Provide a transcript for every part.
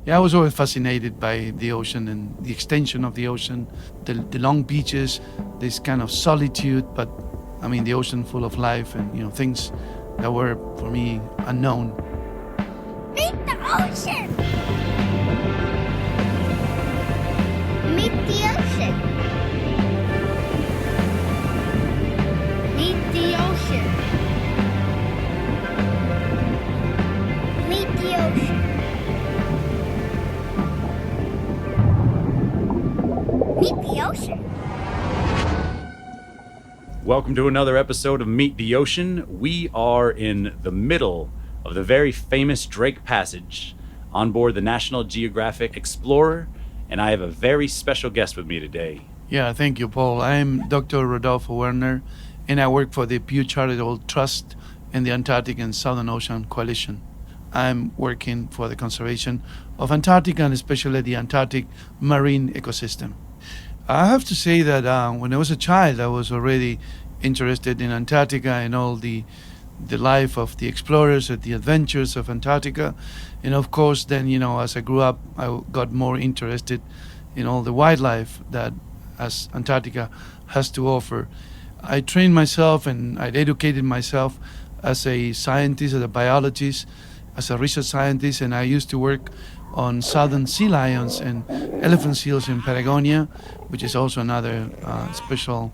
Yeah, I was always fascinated by the ocean and the extension of the ocean, the long beaches, this kind of solitude, but I mean the ocean full of life and things that were for me unknown. Meet the ocean! Meet the ocean! Meet the ocean! Meet the ocean! Meet the ocean! Welcome to another episode of Meet the Ocean. We are in the middle of the very famous Drake Passage on board the National Geographic Explorer, and I have a very special guest with me today. Yeah, thank you, Paul. I'm Dr. Rodolfo Werner, and I work for the Pew Charitable Trust and the Antarctic and Southern Ocean Coalition. I'm working for the conservation of Antarctica and especially the Antarctic marine ecosystem. I have to say that when I was a child, I was already interested in Antarctica and all the life of the explorers and the adventures of Antarctica. And of course, then, as I grew up, I got more interested in all the wildlife that as Antarctica has to offer. I trained myself and I educated myself as a scientist, as a biologist, as a research scientist, and I used to work on southern sea lions and elephant seals in Patagonia, which is also another special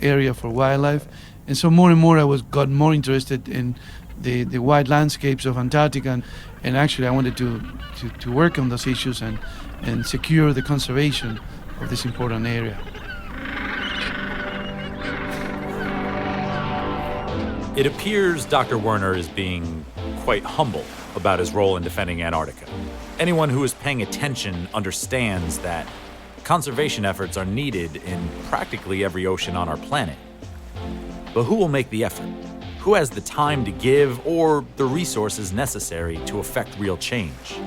area for wildlife. And so more and more I got more interested in the wide landscapes of Antarctica, and actually I wanted to work on those issues and secure the conservation of this important area. It appears Dr. Werner is being quite humble about his role in defending Antarctica. Anyone who is paying attention understands that conservation efforts are needed in practically every ocean on our planet. But who will make the effort? Who has the time to give or the resources necessary to effect real change?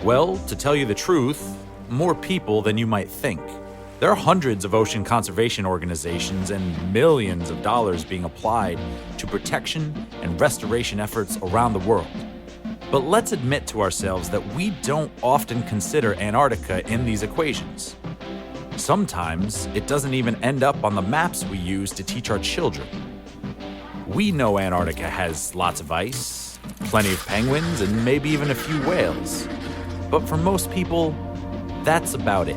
Well, to tell you the truth, more people than you might think. There are hundreds of ocean conservation organizations and millions of dollars being applied to protection and restoration efforts around the world. But let's admit to ourselves that we don't often consider Antarctica in these equations. Sometimes it doesn't even end up on the maps we use to teach our children. We know Antarctica has lots of ice, plenty of penguins, and maybe even a few whales. But for most people, that's about it.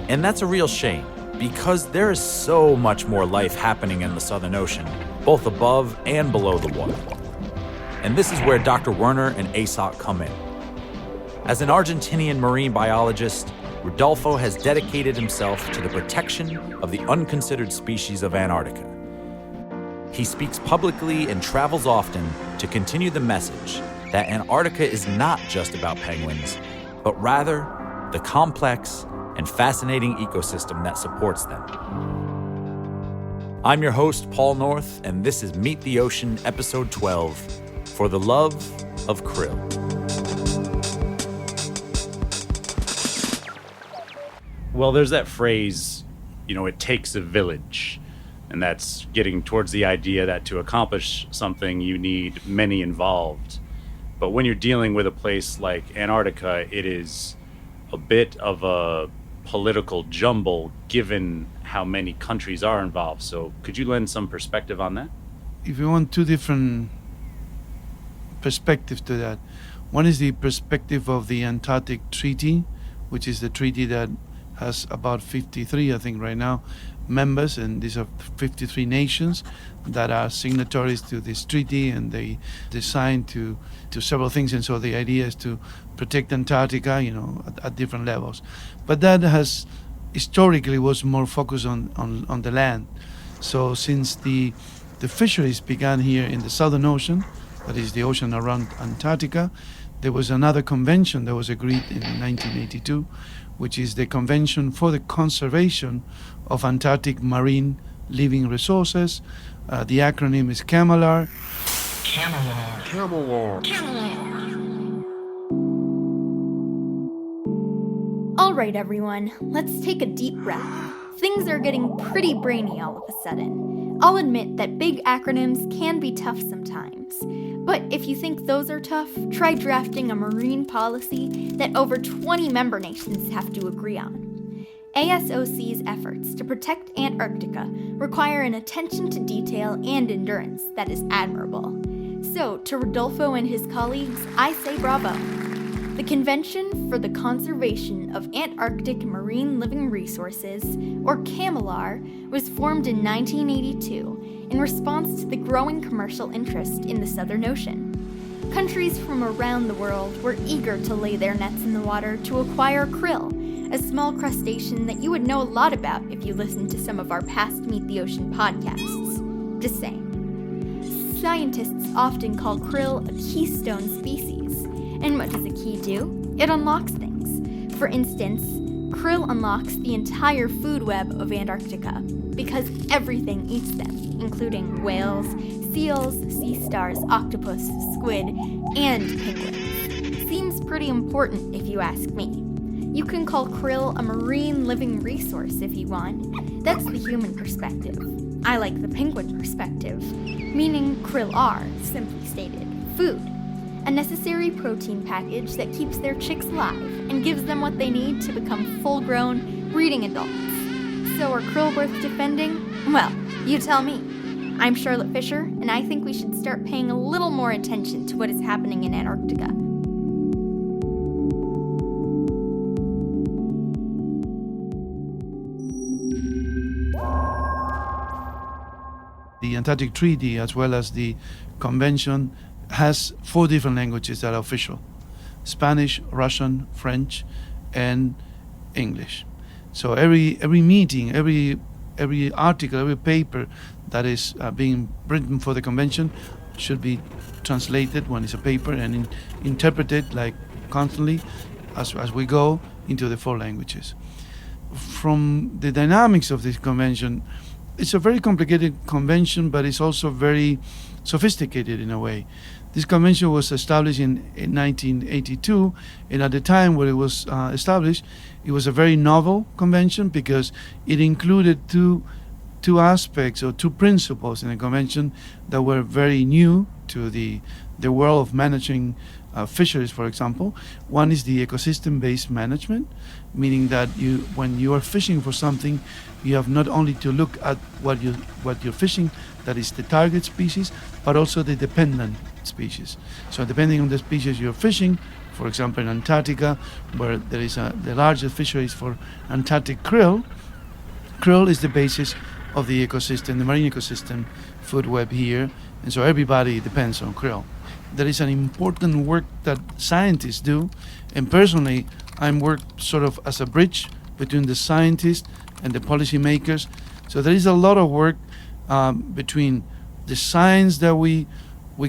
And that's a real shame, because there is so much more life happening in the Southern Ocean, both above and below the water. And this is where Dr. Werner and ASOC come in. As an Argentinian marine biologist, Rodolfo has dedicated himself to the protection of the unconsidered species of Antarctica. He speaks publicly and travels often to continue the message that Antarctica is not just about penguins, but rather the complex and fascinating ecosystem that supports them. I'm your host, Paul North, and this is Meet the Ocean, Episode 12, For the Love of Krill. Well, there's that phrase, it takes a village. And that's getting towards the idea that to accomplish something, you need many involved. But when you're dealing with a place like Antarctica, it is a bit of a political jumble given how many countries are involved. So could you lend some perspective on that? If you want two different perspectives to that, one is the perspective of the Antarctic Treaty, which is the treaty that has about 53, I think right now, members, and these are 53 nations that are signatories to this treaty, and they signed to several things. And so the idea is to protect Antarctica, at different levels. But that has historically was more focused on the land. So since the fisheries began here in the Southern Ocean, that is the ocean around Antarctica, there was another convention that was agreed in 1982, which is the Convention for the Conservation of Antarctic Marine Living Resources. The acronym is CAMLR. All right, everyone, let's take a deep breath. Things are getting pretty brainy all of a sudden. I'll admit that big acronyms can be tough sometimes. But if you think those are tough, try drafting a marine policy that over 20 member nations have to agree on. ASOC's efforts to protect Antarctica require an attention to detail and endurance that is admirable. So, to Rodolfo and his colleagues, I say bravo. The Convention for the Conservation of Antarctic Marine Living Resources, or CAMLR, was formed in 1982 in response to the growing commercial interest in the Southern Ocean. Countries from around the world were eager to lay their nets in the water to acquire krill, a small crustacean that you would know a lot about if you listened to some of our past Meet the Ocean podcasts. Just saying. Scientists often call krill a keystone species. And what does a key do? It unlocks things. For instance, krill unlocks the entire food web of Antarctica because everything eats them, including whales, seals, sea stars, octopus, squid, and penguins. Seems pretty important if you ask me. You can call krill a marine living resource if you want. That's the human perspective. I like the penguin perspective, meaning krill are, simply stated, food. A necessary protein package that keeps their chicks alive and gives them what they need to become full-grown, breeding adults. So are krill worth defending? Well, you tell me. I'm Charlotte Fisher, and I think we should start paying a little more attention to what is happening in Antarctica. The Antarctic Treaty, as well as the Convention, has 4 different languages that are official: Spanish, Russian, French, and English. So every meeting, every article, every paper that is being written for the convention should be translated when it's a paper and interpreted like constantly as we go into the 4 languages. From the dynamics of this convention, it's a very complicated convention, but it's also very sophisticated in a way. This convention was established in 1982, and at the time when it was established, it was a very novel convention because it included two aspects or 2 principles in the convention that were very new to the world of managing fisheries, for example. One is the ecosystem-based management, meaning that when you are fishing for something, you have not only to look at what you're fishing, that is the target species, but also the dependent species. So depending on the species you're fishing, for example in Antarctica, where there is the largest fisheries for Antarctic krill is the basis of the ecosystem, the marine ecosystem food web here, and so everybody depends on krill. There is an important work that scientists do, and personally I'm worked sort of as a bridge between the scientists and the policymakers. So there is a lot of work between the science that we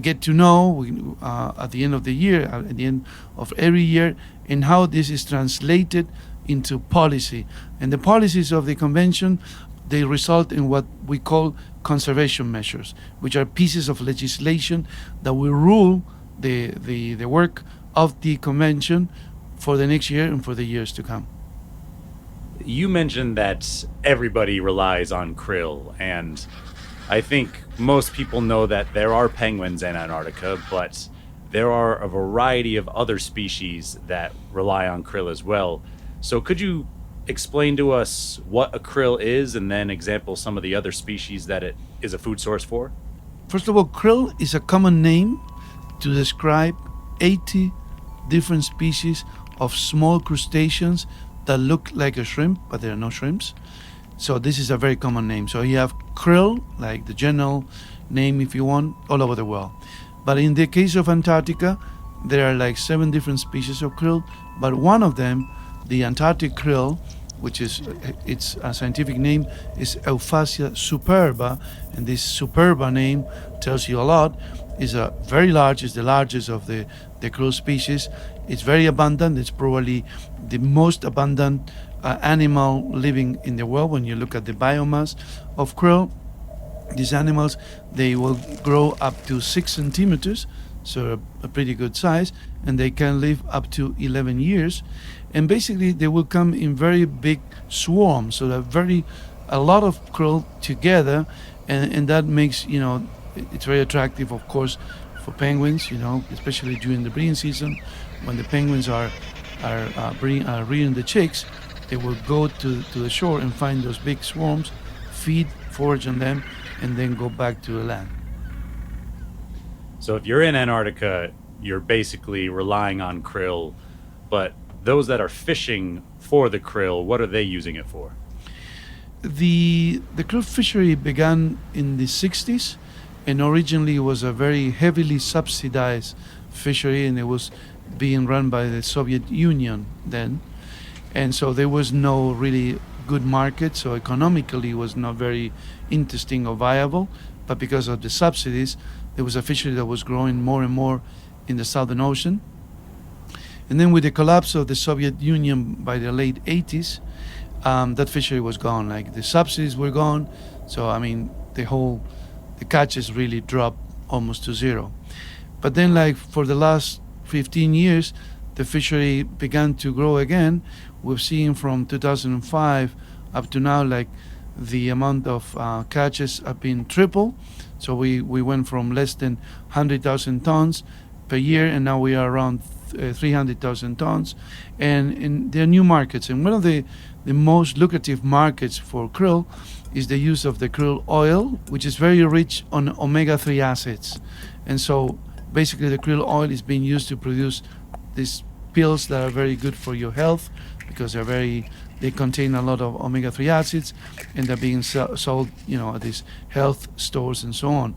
get to know at the end of the year, at the end of every year, and how this is translated into policy. And the policies of the convention, they result in what we call conservation measures, which are pieces of legislation that will rule the work of the convention for the next year and for the years to come. You mentioned that everybody relies on krill, and I think most people know that there are penguins in Antarctica, but there are a variety of other species that rely on krill as well. So could you explain to us what a krill is and then example some of the other species that it is a food source for? First of all, krill is a common name to describe 80 different species of small crustaceans that look like a shrimp, but they are not shrimps. So this is a very common name. So you have krill, like the general name if you want, all over the world. But in the case of Antarctica, there are like 7 different species of krill, but one of them, the Antarctic krill, which is its scientific name is Euphasia superba, and this superba name tells you a lot. Is very large, is the largest of the krill species. It's very abundant. It's probably the most abundant animal living in the world. When you look at the biomass of krill, these animals, they will grow up to 6 centimeters, so a pretty good size, and they can live up to 11 years. And basically they will come in very big swarms, so a lot of krill together, and that makes, it's very attractive, of course, for penguins, especially during the breeding season. When the penguins are rearing the chicks, they will go to the shore and find those big swarms, feed, forage on them, and then go back to the land. So if you're in Antarctica, you're basically relying on krill, but those that are fishing for the krill, what are they using it for? The krill fishery began in the 60s, and originally it was a very heavily subsidized fishery, and it was being run by the Soviet Union then. And so there was no really good market, so economically it was not very interesting or viable. But because of the subsidies, there was a fishery that was growing more and more in the Southern Ocean. And then with the collapse of the Soviet Union by the late 80s, that fishery was gone. Like the subsidies were gone, so the catches really dropped almost to zero. But then, like for the last 15 years, the fishery began to grow again. We've seen from 2005 up to now, like the amount of catches have been triple. So we went from less than 100,000 tons per year, and now we are around 300,000 tons. And there are new markets. And one of the most lucrative markets for krill is the use of the krill oil, which is very rich on omega-3 acids. And so basically the krill oil is being used to produce these pills that are very good for your health, because they contain a lot of omega-3 acids, and they're being sold, at these health stores and so on.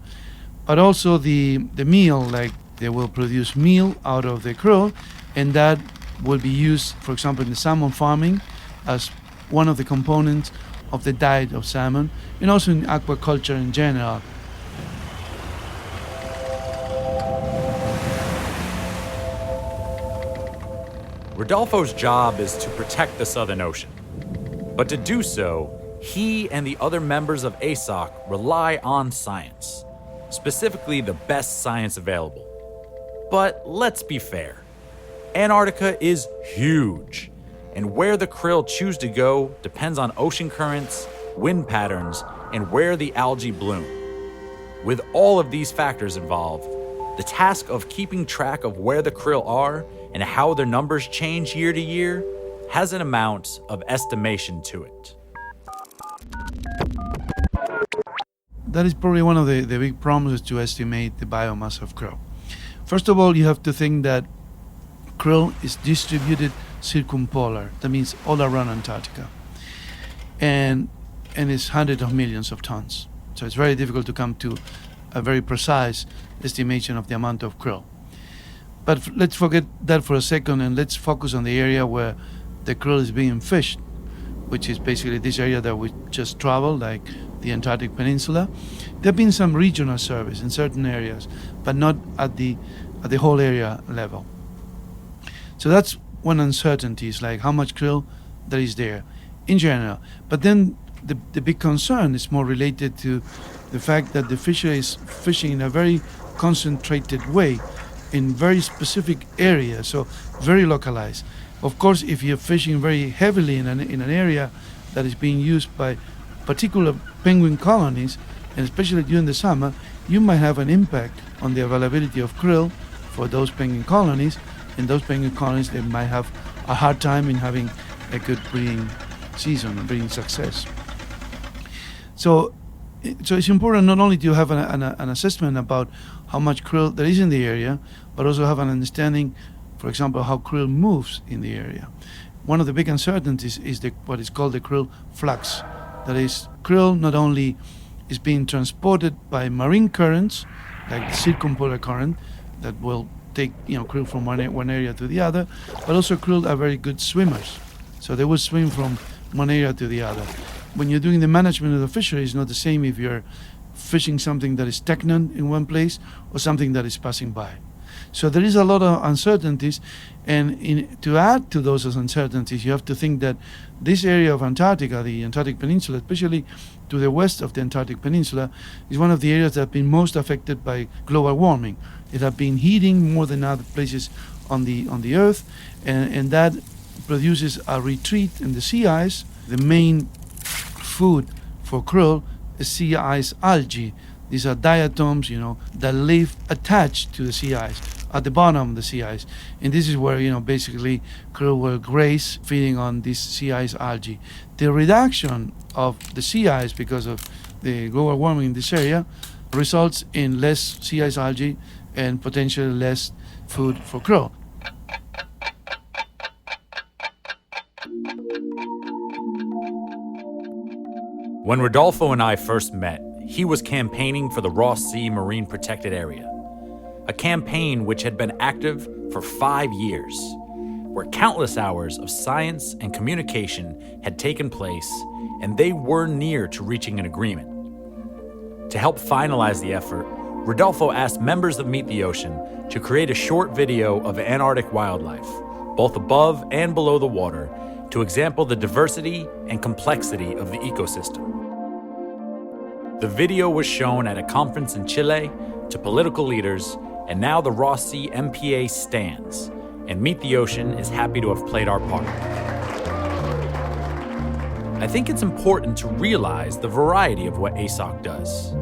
But also the meal, like they will produce meal out of the krill, and that will be used, for example, in the salmon farming as one of the components of the diet of salmon, and also in aquaculture in general. Rodolfo's job is to protect the Southern Ocean. But to do so, he and the other members of ASOC rely on science, specifically the best science available. But let's be fair. Antarctica is huge, and where the krill choose to go depends on ocean currents, wind patterns, and where the algae bloom. With all of these factors involved, the task of keeping track of where the krill are and how their numbers change year to year has an amount of estimation to it. That is probably one of the big problems, to estimate the biomass of krill. First of all, you have to think that krill is distributed circumpolar. That means all around Antarctica. And it's hundreds of millions of tons. So it's very difficult to come to a very precise estimation of the amount of krill. But let's forget that for a second, and let's focus on the area where the krill is being fished, which is basically this area that we just traveled, like the Antarctic Peninsula. There have been some regional surveys in certain areas, but not at the whole area level. So that's one uncertainty, is like how much krill there is there in general. But then the big concern is more related to the fact that the fishery is fishing in a very concentrated way in very specific areas, so very localized. Of course, if you're fishing very heavily in an area that is being used by particular penguin colonies, and especially during the summer, you might have an impact on the availability of krill for those penguin colonies, and those penguin colonies, they might have a hard time in having a good breeding season, breeding success. So it's important not only to have an assessment about how much krill there is in the area, but also have an understanding, for example, how krill moves in the area. One of the big uncertainties is what is called the krill flux. That is, krill not only is being transported by marine currents, like the circumpolar current, that will take krill from one area to the other, but also krill are very good swimmers. So they will swim from one area to the other. When you're doing the management of the fishery, it's not the same if you're fishing something that is stagnant in one place or something that is passing by. So there is a lot of uncertainties, and to add to those uncertainties, you have to think that this area of Antarctica, the Antarctic Peninsula, especially to the west of the Antarctic Peninsula, is one of the areas that have been most affected by global warming. It has been heating more than other places on the Earth, and that produces a retreat in the sea ice. The main food for krill sea ice algae. These are diatoms, that live attached to the sea ice, at the bottom of the sea ice. And this is where, basically krill will graze, feeding on this sea ice algae. The reduction of the sea ice because of the global warming in this area results in less sea ice algae and potentially less food for krill. When Rodolfo and I first met, he was campaigning for the Ross Sea Marine Protected Area, a campaign which had been active for 5 years, where countless hours of science and communication had taken place, and they were near to reaching an agreement. To help finalize the effort, Rodolfo asked members of Meet the Ocean to create a short video of Antarctic wildlife, both above and below the water, to example the diversity and complexity of the ecosystem. The video was shown at a conference in Chile to political leaders, and now the Ross Sea MPA stands, and Meet the Ocean is happy to have played our part. I think it's important to realize the variety of what ASOC does.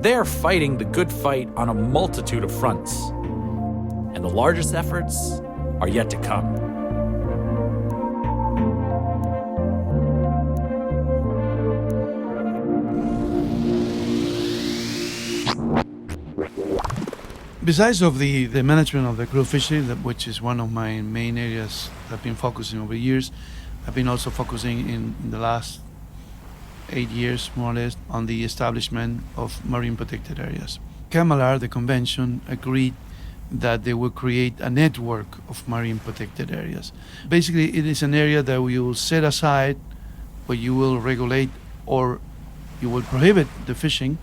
They are fighting the good fight on a multitude of fronts, and the largest efforts are yet to come. Besides of the management of the krill fishery, which is one of my main areas I've been focusing over years, I've been also focusing in the last 8 years, more or less, on the establishment of marine protected areas. CAMLR, the convention, agreed that they will create a network of marine protected areas. Basically, it is an area that we will set aside where you will regulate or you will prohibit the fishing.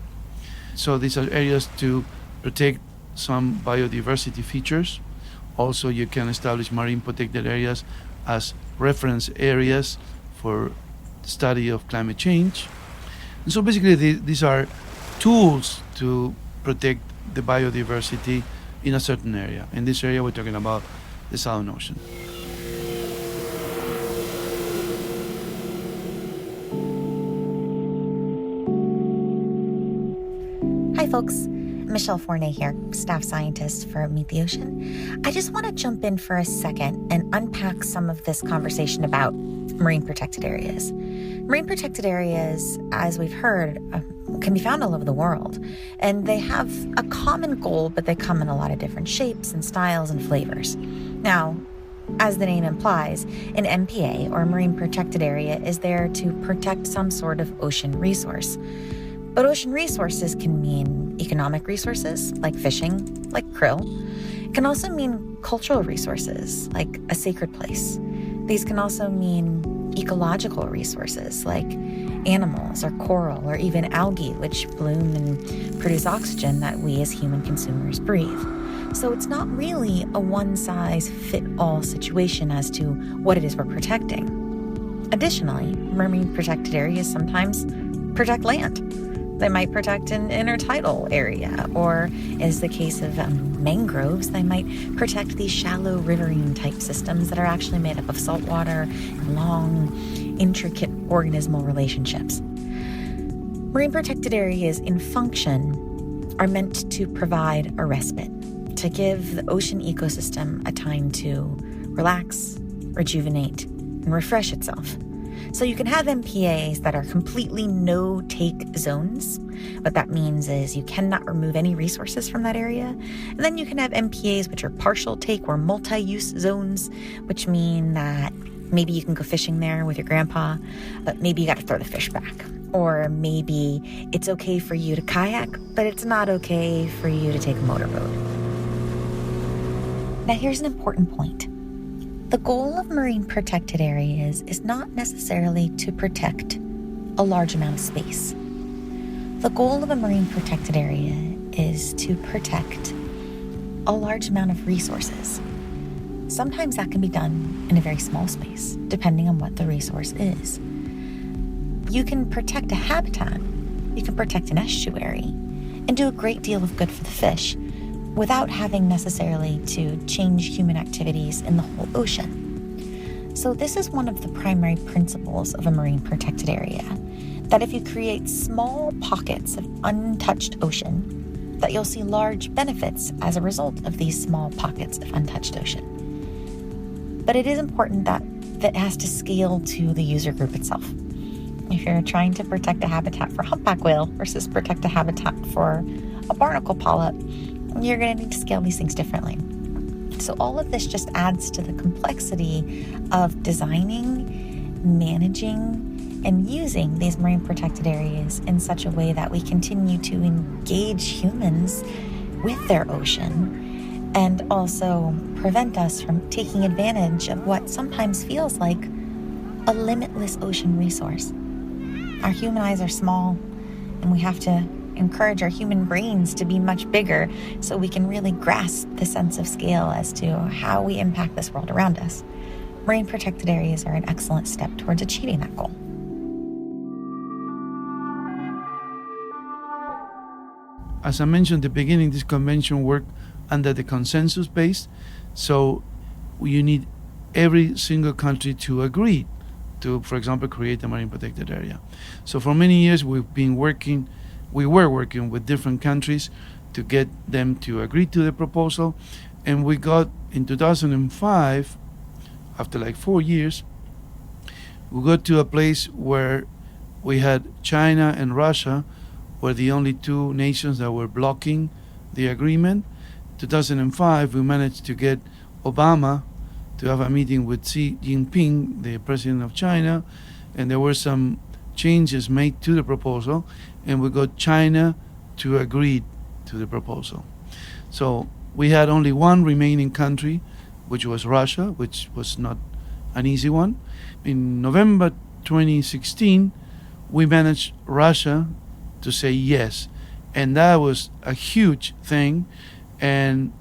So these are areas to protect some biodiversity features. Also, you can establish marine protected areas as reference areas for study of climate change. And so basically these are tools to protect the biodiversity in a certain area. In this area, we're talking about the Southern Ocean. Hi folks, Michelle Fournet here, staff scientist for Meet the Ocean. I just want to jump in for a second and unpack some of this conversation about marine protected areas. Marine protected areas, as we've heard, can be found all over the world, and they have a common goal, but they come in a lot of different shapes and styles and flavors. Now, as the name implies, an MPA, or marine protected area, is there to protect some sort of ocean resource. But ocean resources can mean economic resources, like fishing, like krill. It can also mean cultural resources, like a sacred place. These can also mean ecological resources, like animals or coral or even algae, which bloom and produce oxygen that we as human consumers breathe. So it's not really a one-size-fit-all situation as to what it is we're protecting. Additionally, marine protected areas sometimes protect land. They might protect an intertidal area, or as the case of mangroves, they might protect these shallow riverine type systems that are actually made up of salt water and long, intricate organismal relationships. Marine protected areas in function are meant to provide a respite, to give the ocean ecosystem a time to relax, rejuvenate, and refresh itself. So you can have MPAs that are completely no-take zones. What that means is you cannot remove any resources from that area. And then you can have MPAs which are partial take or multi-use zones, which mean that maybe you can go fishing there with your grandpa, but maybe you got to throw the fish back. Or maybe it's okay for you to kayak, but it's not okay for you to take a motorboat. Now here's an important point. The goal of marine protected areas is not necessarily to protect a large amount of space. The goal of a marine protected area is to protect a large amount of resources. Sometimes that can be done in a very small space, depending on what the resource is. You can protect a habitat, you can protect an estuary, and do a great deal of good for the fish, without having necessarily to change human activities in the whole ocean. So this is one of the primary principles of a marine protected area, that if you create small pockets of untouched ocean, that you'll see large benefits as a result of these small pockets of untouched ocean. But it is important that it has to scale to the user group itself. If you're trying to protect a habitat for humpback whale versus protect a habitat for a barnacle polyp, you're going to need to scale these things differently. So all of this just adds to the complexity of designing, managing, and using these marine protected areas in such a way that we continue to engage humans with their ocean and also prevent us from taking advantage of what sometimes feels like a limitless ocean resource. Our human eyes are small, and we have to encourage our human brains to be much bigger so we can really grasp the sense of scale as to how we impact this world around us. Marine protected areas are an excellent step towards achieving that goal. As I mentioned at the beginning, this convention worked under the consensus base, so you need every single country to agree to, for example, create a marine protected area. So for many years we were working with different countries to get them to agree to the proposal, and we got in 2005, after like 4 years, we got to a place where we had China and Russia were the only two nations that were blocking the agreement. 2005, we managed to get Obama to have a meeting with Xi Jinping, the president of China, and there were some changes made to the proposal, and we got China to agree to the proposal. So we had only one remaining country, which was Russia, which was not an easy one. In November 2016, we managed Russia to say yes, and that was a huge thing, and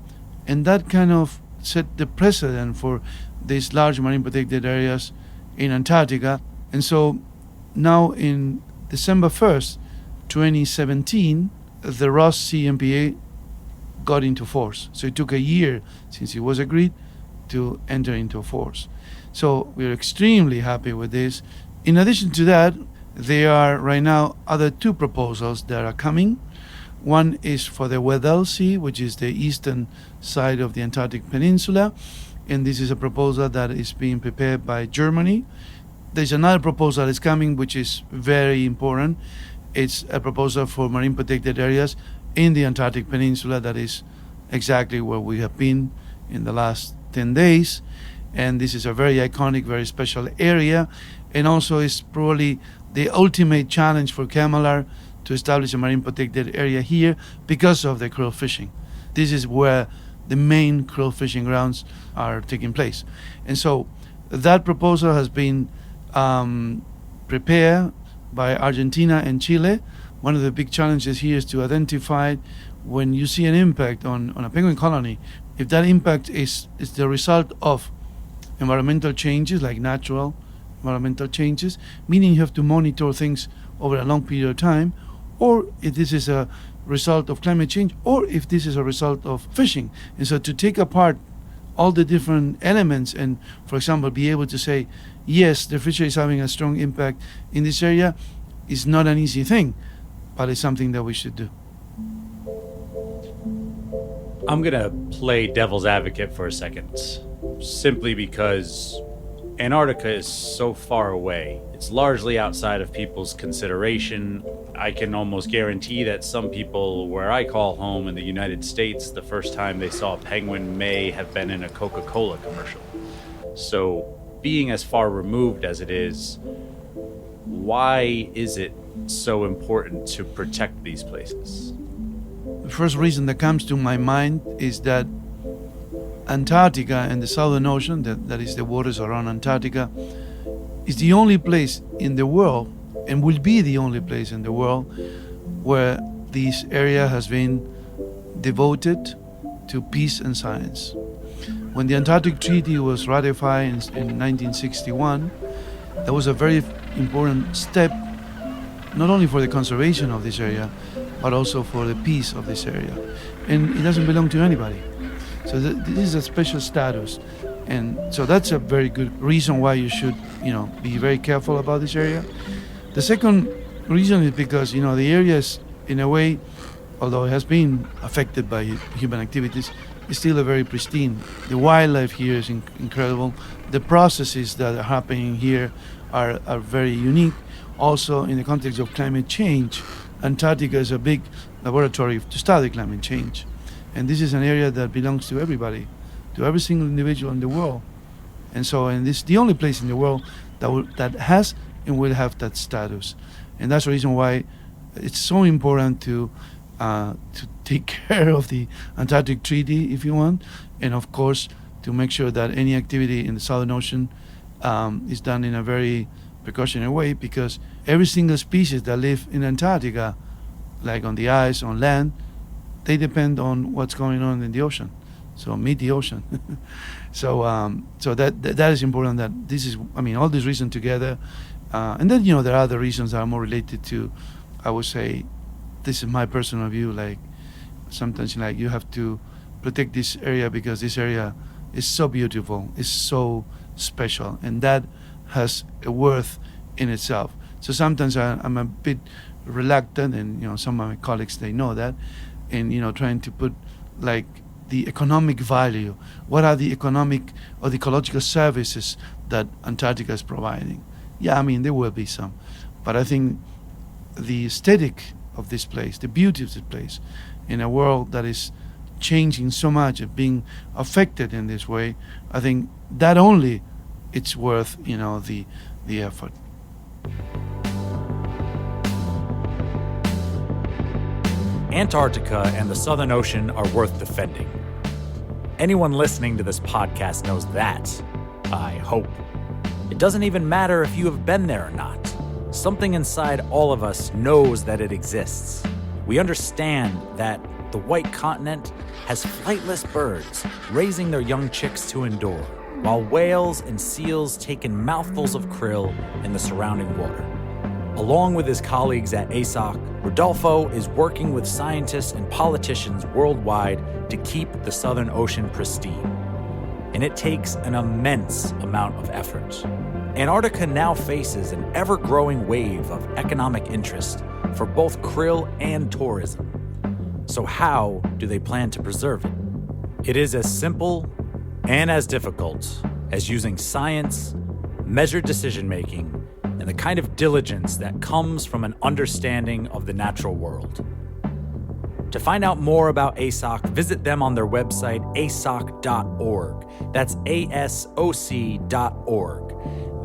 that kind of set the precedent for these large marine protected areas in Antarctica. And so now in December 1st, 2017, the Ross CMPA got into force. So it took a year since it was agreed to enter into force. So we're extremely happy with this. In addition to that, there are right now other two proposals that are coming. One is for the Weddell Sea, which is the eastern side of the Antarctic Peninsula, and this is a proposal that is being prepared by Germany. There's another proposal that is coming, which is very important. It's a proposal for marine protected areas in the Antarctic Peninsula. That is exactly where we have been in the last 10 days. And this is a very iconic, very special area. And also it's probably the ultimate challenge for Kemalar to establish a marine protected area here because of the krill fishing. This is where the main krill fishing grounds are taking place. And so that proposal has been prepared by Argentina and Chile. One of the big challenges here is to identify when you see an impact on a penguin colony, if that impact is the result of environmental changes, like natural environmental changes, meaning you have to monitor things over a long period of time, or if this is a result of climate change, or if this is a result of fishing. And so to take apart all the different elements and, for example, be able to say, yes, the fishery is having a strong impact in this area is not an easy thing, but it's something that we should do. I'm going to play devil's advocate for a second, simply because Antarctica is so far away. It's largely outside of people's consideration. I can almost guarantee that some people where I call home in the United States, the first time they saw a penguin may have been in a Coca-Cola commercial. So being as far removed as it is, why is it so important to protect these places? The first reason that comes to my mind is that Antarctica and the Southern Ocean, that is the waters around Antarctica, is the only place in the world, and will be the only place in the world, where this area has been devoted to peace and science. When the Antarctic Treaty was ratified in 1961, that was a very important step, not only for the conservation of this area, but also for the peace of this area. And it doesn't belong to anybody. So this is a special status. And so that's a very good reason why you should, be very careful about this area. The second reason is because, the area is, in a way, although it has been affected by human activities, is still a very pristine. The wildlife here is incredible. The processes that are happening here are very unique. Also, in the context of climate change, Antarctica is a big laboratory to study climate change. And this is an area that belongs to everybody, to every single individual in the world. And this is the only place in the world that has and will have that status. And that's the reason why it's so important to take care of the Antarctic Treaty, if you want, and of course to make sure that any activity in the Southern Ocean is done in a very precautionary way, because every single species that live in Antarctica, like on the ice, on land, they depend on what's going on in the ocean. So meet the ocean. So that is important. That this is, all these reasons together, and then there are other reasons that are more related to, I would say, this is my personal view. Like sometimes, you have to protect this area because this area is so beautiful, it's so special, and that has a worth in itself. So sometimes I'm a bit reluctant, and some of my colleagues, they know that, and trying to put like the economic value. What are the economic or the ecological services that Antarctica is providing? Yeah, there will be some, but I think the aesthetic of this place, the beauty of this place, in a world that is changing so much and being affected in this way, I think that only it's worth the effort. Antarctica and the Southern Ocean are worth defending. Anyone listening to this podcast knows that, I hope. It doesn't even matter if you have been there or not. Something inside all of us knows that it exists. We understand that the white continent has flightless birds raising their young chicks to endure, while whales and seals take in mouthfuls of krill in the surrounding water. Along with his colleagues at ASOC, Rodolfo is working with scientists and politicians worldwide to keep the Southern Ocean pristine. And it takes an immense amount of effort. Antarctica now faces an ever-growing wave of economic interest for both krill and tourism. So how do they plan to preserve it? It is as simple and as difficult as using science, measured decision-making, and the kind of diligence that comes from an understanding of the natural world. To find out more about ASOC, visit them on their website, asoc.org. That's ASOC.org.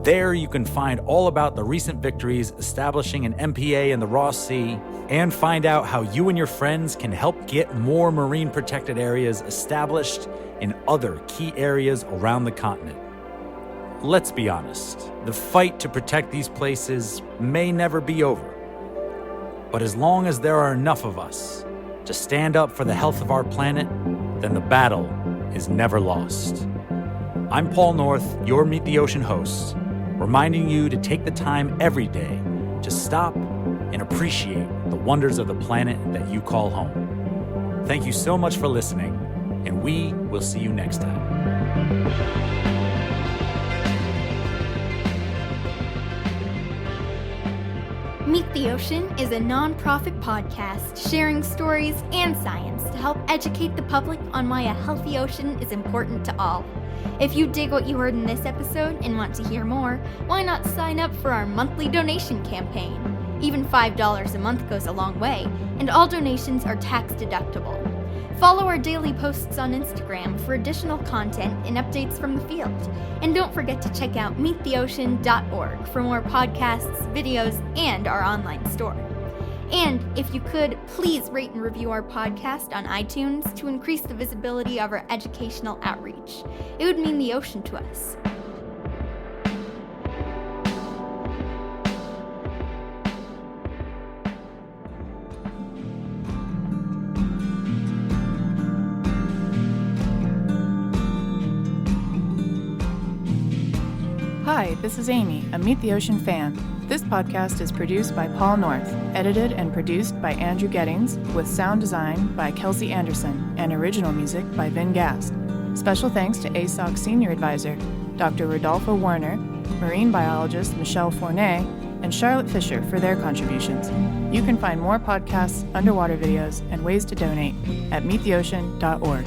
There you can find all about the recent victories establishing an MPA in the Ross Sea, and find out how you and your friends can help get more marine protected areas established in other key areas around the continent. Let's be honest, the fight to protect these places may never be over. But as long as there are enough of us to stand up for the health of our planet, then the battle is never lost. I'm Paul North, your Meet the Ocean host, reminding you to take the time every day to stop and appreciate the wonders of the planet that you call home. Thank you so much for listening, and we will see you next time. Meet the Ocean is a non-profit podcast sharing stories and science to help educate the public on why a healthy ocean is important to all. If you dig what you heard in this episode and want to hear more, why not sign up for our monthly donation campaign? Even $5 a month goes a long way, and all donations are tax deductible. Follow our daily posts on Instagram for additional content and updates from the field. And don't forget to check out meettheocean.org for more podcasts, videos, and our online store. And if you could, please rate and review our podcast on iTunes to increase the visibility of our educational outreach. It would mean the ocean to us. Hi, this is Amy, a Meet the Ocean fan. This podcast is produced by Paul North, edited and produced by Andrew Gettings, with sound design by Kelsey Anderson, and original music by Vin Gast. Special thanks to ASOC Senior Advisor, Dr. Rodolfo Werner, marine biologist Michelle Fournet, and Charlotte Fisher for their contributions. You can find more podcasts, underwater videos, and ways to donate at meettheocean.org.